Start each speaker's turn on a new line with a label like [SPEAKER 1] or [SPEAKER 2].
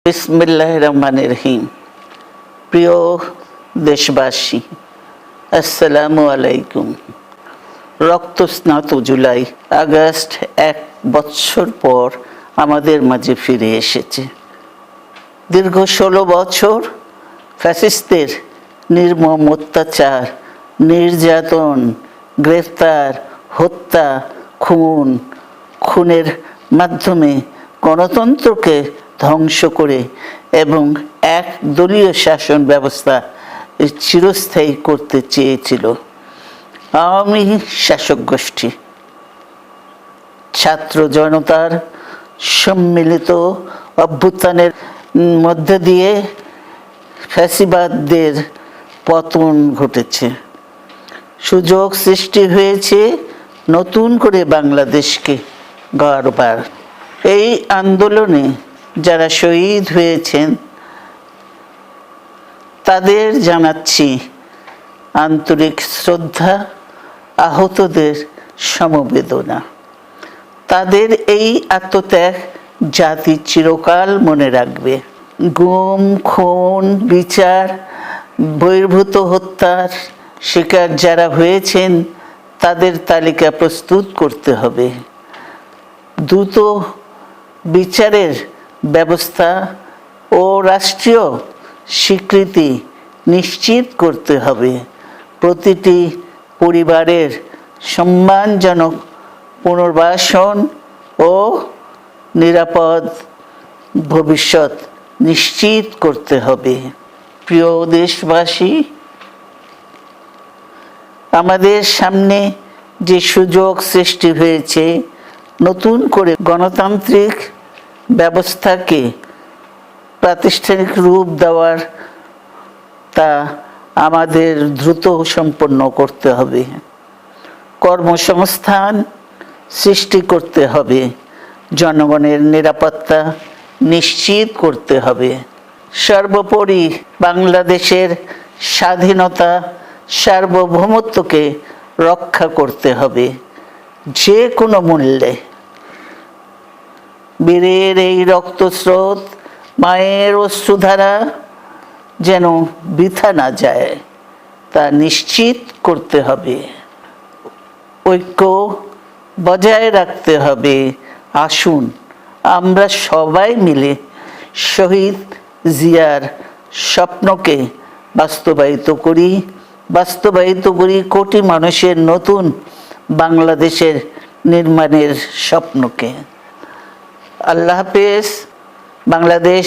[SPEAKER 1] বিসমিল্লাহির রহমানির রহিম। প্রিয় দেশবাসী, আসসালামু আলাইকুম। রক্তস্নাত জুলাই আগস্ট 1 বছর পর আমাদের মাঝে ফিরে এসেছে। দীর্ঘ 16 বছর ফ্যাসিস্টদের নির্মম অত্যাচার, নির্যাতন, গ্রেফতার, হত্যা, খুনের মাধ্যমে গণতন্ত্রকে ধ্বংস করে এবং একদলীয় শাসন ব্যবস্থা চিরস্থায়ী করতে চেয়েছিল আওয়ামী শাসক গোষ্ঠী। ছাত্র জনতার সম্মিলিত অভ্যুত্থানের মধ্যে দিয়ে ফ্যাসিবাদদের পতন ঘটেছে। সুযোগ সৃষ্টি হয়েছে নতুন করে বাংলাদেশকে গড়বার। এই আন্দোলনে যারা শহীদ হয়েছেন তাদের জানাচ্ছি আন্তরিক শ্রদ্ধা, আহতদের সমবেদনা। তাদের এই আত্মত্যাগ জাতি চিরকাল মনে রাখবে। গুম, খুন, বিচার বহির্ভূত হত্যার শিকার যারা হয়েছেন তাদের তালিকা প্রস্তুত করতে হবে। দ্রুত বিচারের ব্যবস্থা ও রাষ্ট্রীয় স্বীকৃতি নিশ্চিত করতে হবে। প্রতিটি পরিবারের সম্মানজনক পুনর্বাসন ও নিরাপদ ভবিষ্যৎ নিশ্চিত করতে হবে। প্রিয় দেশবাসী, আমাদের সামনে যে সুযোগ সৃষ্টি হয়েছে নতুন করে গণতান্ত্রিক ব্যবস্থাকে প্রাতিষ্ঠানিক রূপ দেওয়ার, তা আমাদের দ্রুত সম্পন্ন করতে হবে। কর্মসংস্থান সৃষ্টি করতে হবে, জনগণের নিরাপত্তা নিশ্চিত করতে হবে। সর্বোপরি বাংলাদেশের স্বাধীনতা, সার্বভৌমত্বকে রক্ষা করতে হবে যে কোনো মূল্যে। বীরের এই রক্তস্রোত, মায়ের অশ্রুধারা যেন বৃথা না যায় তা নিশ্চিত করতে হবে। ঐক্য বজায় রাখতে হবে। আসুন আমরা সবাই মিলে শহীদ জিয়ার স্বপ্নকে বাস্তবায়িত করি কোটি মানুষের নতুন বাংলাদেশের নির্মাণের স্বপ্নকে। আল্লাহ হাফেজ। বাংলাদেশ